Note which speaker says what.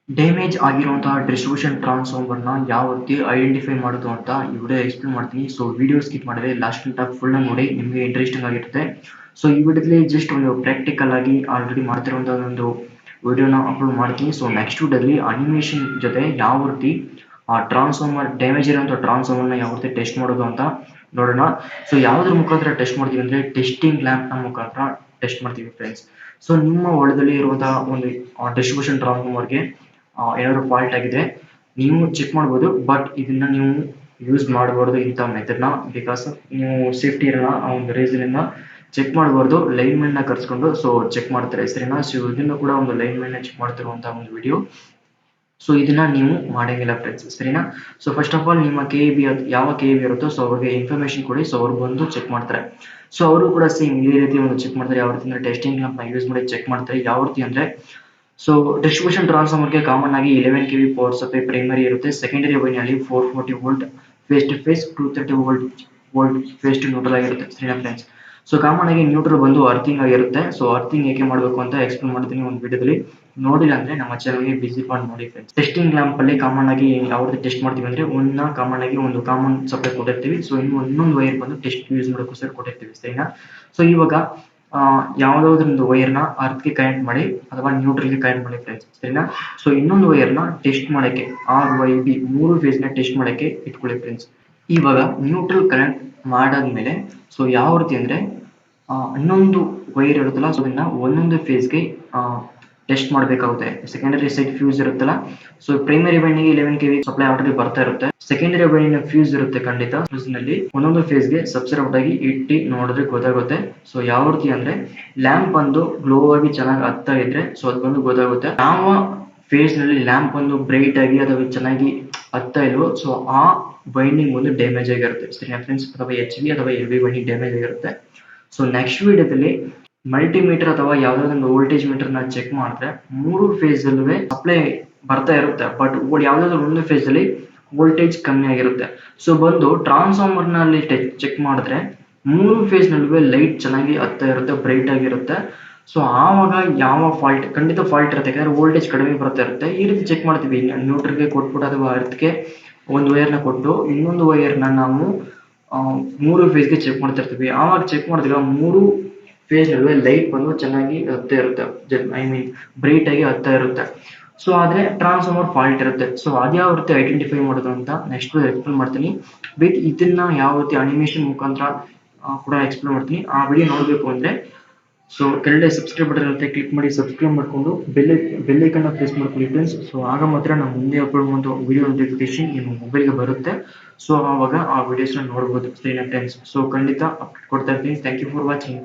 Speaker 1: Damage ಆಗಿರುವಂತಹ distribution ಟ್ರಾನ್ಸ್ಫಾರ್ಮರ್‌ನ ಯಾವ ರೀತಿ ಐಡೆಂಟಿಫೈ ಮಾಡೋದು ಅಂತ ಈ ವಿಡಿಯೋ ಎಕ್ಸ್‌ಪ್ಲೇನ್ ಮಾಡ್ತೀನಿ. ಸೊ ವಿಡಿಯೋ ಸ್ಕಿಪ್ ಮಾಡದೆ ಲಾಸ್ಟ್ ತನಕ ಫುಲ್ ಆಗಿ ನೋಡಿ, ನಿಮಗೆ ಇಂಟ್ರೆಸ್ಟಿಂಗ್ ಆಗಿರುತ್ತೆ. ಸೊ ಈ ವಿಡಿಯೋದಲ್ಲಿ ಜಸ್ಟ್ ಒಂದು ಪ್ರಾಕ್ಟಿಕಲ್ ಆಗಿ ಆಲ್ರೆಡಿ ಮಾಡ್ತಿರುವಂತಹ ಒಂದು ವಿಡಿಯೋನ ಅಪ್ಲೋಡ್ ಮಾಡ್ತೀನಿ. ಸೊ ನೆಕ್ಸ್ಟ್ ವಿಡಿಯೋದಲ್ಲಿ ಅನಿಮೇಷನ್ ಜೊತೆ ಯಾವ ರೀತಿ ಟ್ರಾನ್ಸ್ಫಾರ್ಮರ್ ಡ್ಯಾಮೇಜ್ ಇರುವಂತಹ ಟ್ರಾನ್ಸ್ಫಾರ್ಮರ್‌ನ ಯಾವ ರೀತಿ ಟೆಸ್ಟ್ ಮಾಡೋದು ಅಂತ ನೋಡೋಣ. ಸೊ ಯಾವುದ್ರ ಮುಖಾಂತರ ಟೆಸ್ಟ್ ಮಾಡ್ತೀವಿ ಅಂದ್ರೆ ಟೆಸ್ಟಿಂಗ್ ಲ್ಯಾಂಪ್‌ನ ಮುಖಾಂತರ ಟೆಸ್ಟ್ ಮಾಡ್ತೀವಿ ಫ್ರೆಂಡ್ಸ್. ಸೊ ನಿಮ್ಮ ಹೊಲದಲ್ಲಿ ಇರುವಂತಹ ಒಂದು ಡಿಸ್ಟ್ರಿಬ್ಯೂಷನ್ ಟ್ರಾನ್ಸ್ಫಾರ್ಮರ್‌ಗೆ ಏನಾದ್ರು ಫಾಲ್ಟ್ ಆಗಿದೆ ನೀವು ಚೆಕ್ ಮಾಡ್ಬೋದು. ಬಟ್ ಇದನ್ನ ನೀವು ಯೂಸ್ ಮಾಡಬಾರ್ದು ಇಂಥ ಮೆಥಡ್ನ, ಬಿಕಾಸ್ ನೀವು ಸೇಫ್ಟಿ ಇರಲ್ಲ. ಆ ಒಂದು ರೀಸನ್ ಇಂದ ಚೆಕ್ ಮಾಡಬಾರ್ದು. ಲೈನ್ ಮ್ಯಾನ್ ನ ಕರ್ಸ್ಕೊಂಡು ಸೊ ಚೆಕ್ ಮಾಡ್ತಾರೆ ಸರಿನಾ. ಸೊ ಇದನ್ನು ಕೂಡ ಒಂದು ಲೈನ್ ಮ್ಯಾನ್ ನ ಚೆಕ್ ಮಾಡ್ತಿರುವಂತಹ ಒಂದು ವಿಡಿಯೋ. ಸೊ ಇದನ್ನ ನೀವು ಮಾಡಂಗಿಲ್ಲ ಫ್ರೆಂಡ್ಸ್ ಸರಿನಾ. ಸೊ ಫಸ್ಟ್ ಆಫ್ ಆಲ್ ನಿಮ್ಮ KEB ಯಾವ KEB ಇರುತ್ತೋ ಸೊ ಅವ್ರಿಗೆ ಇನ್ಫಾರ್ಮೇಶನ್ ಕೊಡಿ. ಸೊ ಅವ್ರು ಬಂದು ಚೆಕ್ ಮಾಡ್ತಾರೆ. ಸೊ ಅವರು ಕೂಡ ಸೇಮ್ ಇದೇ ರೀತಿ ಒಂದು ಚೆಕ್ ಮಾಡ್ತಾರೆ. ಯಾವ ರೀತಿ ಅಂದ್ರೆ ಟೆಸ್ಟಿಂಗ್ ಲ್ಯಾಂಪ್ ನ ಯೂಸ್ ಮಾಡಿ ಚೆಕ್ ಮಾಡ್ತಾರೆ. ಯಾವ ರೀತಿ ಅಂದ್ರೆ ಸೊ ಡಿಸ್ಟ್ರಿಬ್ಯೂಷನ್ ಟ್ರಾನ್ಸ್ಫಾರ್ಮರ್‌ಗೆ ಕಾಮನ್ ಆಗಿ 11 kV ಪವರ್ ಸಪ್ಲೈ ಪ್ರೈಮರಿ ಇರುತ್ತೆ. ಸೆಕೆಂಡರಿ ವೈರ್‌ನಲ್ಲಿ 440 volt phase to phase, 230 volt phase to neutral ಆಗಿರುತ್ತೆ ಸರಿನಾ ಫ್ರೆಂಡ್ಸ್. ಸೊ ಕಾಮನ್ ಆಗಿ ನ್ಯೂಟ್ರಲ್ ಬಂದು ಅರ್ಥಿಂಗ್ ಆಗಿರುತ್ತೆ. ಸೊ ಅರ್ಥಿಂಗ್ ಹೇಗೆ ಮಾಡಬೇಕು ಅಂತ ಎಕ್ಸ್ಪ್ಲೇನ್ ಮಾಡ್ತೀನಿ ಒಂದು ವಿಡಿಯೋದಲ್ಲಿ. ನೋಡಿಲ್ಲ ಅಂದ್ರೆ ನಮ್ಮ ಚಾನಲ್‌ಗೆ ವಿಸಿಟ್ ಮಾಡಿ ನೋಡಿ ಫ್ರೆಂಡ್ಸ್. ಟೆಸ್ಟಿಂಗ್ ಲ್ಯಾಂಪ್ ಅಲ್ಲಿ ಕಾಮನ್ ಆಗಿ ಯಾವ ರೀತಿ ಟೆಸ್ಟ್ ಮಾಡ್ತೀವಿ ಅಂದ್ರೆ ಕಾಮನ್ ಆಗಿ ಒಂದು ಕಾಮನ್ ಸಪ್ಲೈ ಕೊಟ್ಟಿರ್ತೀವಿ. ಸೊ ಇನ್ನೊಂದು ವೈರ್ ಬಂದು ಟೆಸ್ಟ್ ಯೂಸ್ ಮಾಡೋಕ್ಕೋಸ್ಕರ ಕೊಟ್ಟಿರ್ತೀವಿ ಸರಿನಾ. ಸೊ ಇವಾಗ ಯಾವುದಾದ್ರೂ ಒಂದು ವೈರ್‌ನ ಅರ್ತ್‌ಗೆ ಕನೆಕ್ಟ್ ಮಾಡಿ ಅಥವಾ ನ್ಯೂಟ್ರಲ್‌ಗೆ ಕನೆಕ್ಟ್ ಮಾಡಿ ಫ್ರೆಂಡ್ಸ್ ಸರಿನಾ. ಸೊ ಇನ್ನೊಂದು ವೈರ್‌ನ ಟೆಸ್ಟ್ ಮಾಡಕ್ಕೆ RYB 3 ಫೇಸ್‌ನ ಟೆಸ್ಟ್ ಮಾಡಕ್ಕೆ ಇಟ್ಕೊಳ್ಳಿ ಫ್ರೆಂಡ್ಸ್. ಇವಾಗ ನ್ಯೂಟ್ರಲ್ ಕನೆಕ್ಟ್ ಮಾಡಾದ್ಮೇಲೆ ಸೊ ಯಾವ ರೀತಿ ಅಂದ್ರೆ ಇನ್ನೊಂದು ವೈರ್ ಇರುತ್ತಲ್ಲ ಸೊ ಅದನ್ನ ಒಂದೊಂದು ಫೇಸ್‌ಗೆ ಟೆಸ್ಟ್ ಮಾಡಬೇಕಾಗುತ್ತೆ. ಸೆಕೆಂಡರಿ ಸೈಡ್ ಫ್ಯೂಸ್ ಇರುತ್ತಲ್ಲ, so primary winding 11 kV supply already ಬರ್ತಾ ಇರುತ್ತೆ. ಸೆಕೆಂಡರಿ ವೈಂಡಿಂಗ್ ಫ್ಯೂಸ್ ಇರುತ್ತೆ ಖಂಡಿತ. ಫ್ಯೂಸ್ ನಲ್ಲಿ ಒಂದೊಂದು ಫೇಸ್‌ಗೆ ಸಬ್ಸ್ಕ್ರೈಬ್ ಆಗಿ ಇಟ್ಟು ನೋಡಿದ್ರೆ ಗೊತ್ತಾಗುತ್ತೆ. ಸೊ ಯಾವ ರೀತಿ ಅಂದ್ರೆ ಲ್ಯಾಂಪ್ ಬಂದು ಗ್ಲೋ ಆಗಿ ಚೆನ್ನಾಗಿ ಹತ್ತಾ ಇದ್ರೆ ಸೊ ಅದು ಬಂದು ಗೊತ್ತಾಗುತ್ತೆ. ಯಾವ ಫೇಸ್ ನಲ್ಲಿ ಲ್ಯಾಂಪ್ ಒಂದು ಬ್ರೈಟ್ ಆಗಿ ಅಥವಾ ಚೆನ್ನಾಗಿ ಹತ್ತಾ ಇಲ್ವೋ ಸೊ ಆ ವೈಂಡಿಂಗ್ ಒಂದು ಡ್ಯಾಮೇಜ್ ಆಗಿರುತ್ತೆ ಸರಿನಾ ಫ್ರೆಂಡ್ಸ್. ಅಥವಾ HV ಅಥವಾ LV ವೈಂಡಿಂಗ್ ಡ್ಯಾಮೇಜ್ ಆಗಿರುತ್ತೆ. ಸೊ ನೆಕ್ಸ್ಟ್ ವಿಡಿಯೋದಲ್ಲಿ ಮಲ್ಟಿಮೀಟರ್ ಅಥವಾ ಯಾವುದಾದ್ರು ಒಂದು ವೋಲ್ಟೇಜ್ ಮೀಟರ್ ನ ಚೆಕ್ ಮಾಡಿದ್ರೆ 3 ಫೇಸ್ ಅಲ್ಲೂ ಸಪ್ಲೈ ಬರ್ತಾ ಇರುತ್ತೆ. ಬಟ್ ಯಾವುದಾದ್ರು ಒಂದು ಫೇಸ್ ಅಲ್ಲಿ ವೋಲ್ಟೇಜ್ ಕಮ್ಮಿ ಆಗಿರುತ್ತೆ. ಸೊ ಬಂದು ಟ್ರಾನ್ಸ್ಫಾರ್ಮರ್ ನಲ್ಲಿ ಚೆಕ್ ಮಾಡಿದ್ರೆ 3 ಫೇಸ್ ನಲ್ಲೂ ಲೈಟ್ ಚೆನ್ನಾಗಿ ಹತ್ತಾ ಇರುತ್ತೆ, ಬ್ರೈಟ್ ಆಗಿರುತ್ತೆ. ಸೊ ಆವಾಗ ಯಾವ ಫಾಲ್ಟ್ ಖಂಡಿತ ಫಾಲ್ಟ್ ಇರುತ್ತೆ, ಯಾಕಂದ್ರೆ ವೋಲ್ಟೇಜ್ ಕಡಿಮೆ ಬರ್ತಾ ಇರುತ್ತೆ. ಈ ರೀತಿ ಚೆಕ್ ಮಾಡ್ತೀವಿ. ನ್ಯೂಟ್ರಲ್ಗೆ ಕೊಟ್ಬಿಟ್ಟು ಅಥವಾ ಅರ್ತ್ಗೆ ಒಂದು ವೈರ್ನ ಕೊಟ್ಟು ಇನ್ನೊಂದು ವೈರ್ನ ನಾವು 3 ಫೇಸ್‌ಗೆ ಚೆಕ್ ಮಾಡ್ತಾ ಇರ್ತೀವಿ. ಆವಾಗ ಚೆಕ್ ಮಾಡಿದಾಗ 3 ಫೇಸ್ ನಡುವೆ ಲೈಟ್ ಬಂದು ಚೆನ್ನಾಗಿ ಹತ್ತಾ ಇರುತ್ತೆ. ಐ ಮೀನ್ ಬ್ರೈಟ್ ಆಗಿ ಹತ್ತಾ ಇರುತ್ತೆ. ಸೊ ಆದ್ರೆ ಟ್ರಾನ್ಸ್ಫಾರ್ಮರ್ ಫಾಲ್ಟ್ ಇರುತ್ತೆ. ಸೊ ಅದ್ಯಾವ ರೀತಿ ಐಡೆಂಟಿಫೈ ಮಾಡೋದು ಅಂತ ನೆಕ್ಸ್ಟ್ ಎಕ್ಸ್ಪ್ಲೇನ್ ಮಾಡ್ತೀನಿ. ವಿತ್ ಇದನ್ನ ಯಾವ ರೀತಿ ಅನಿಮೇಷನ್ ಮುಖಾಂತರ ಕೂಡ ಎಕ್ಸ್ಪ್ಲೇನ್ ಮಾಡ್ತೀನಿ. ಆ ವಿಡಿಯೋ ನೋಡಬೇಕು ಅಂದ್ರೆ ಸೊ ಕೆಳಗಡೆ ಸಬ್ಸ್ಕ್ರೈಬ್ ಬಟನ್ ಇರುತ್ತೆ, ಕ್ಲಿಕ್ ಮಾಡಿ ಸಬ್ಸ್ಕ್ರೈಬ್ ಮಾಡ್ಕೊಂಡು ಬೆಲ್ ಐಕಾನ್ ಪ್ರೆಸ್ ಮಾಡ್ಕೊಳ್ಳಿ ಫ್ರೆಂಡ್ಸ್. ಸೊ ಆಗ ಮಾತ್ರ ನಾವು ಮುಂದೆ ಅಪ್ಲೋಡ್ ಮಾಡೋ ವಿಡಿಯೋ ನೋಟಿಫಿಕೇಶನ್ ನಿಮ್ಮ ಮೊಬೈಲ್ಗೆ ಬರುತ್ತೆ. ಸೊ ಆವಾಗ ಆ ವಿಡಿಯೋಸ್ನ ನೋಡ್ಬೋದು ಸರಿನಾ ಫ್ರೆಂಡ್ಸ್. ಸೊ ಖಂಡಿತ ಅಪ್ಡೇಟ್ ಕೊಡ್ತಾ ಇರ್ತೀನಿ. Thank you for watching.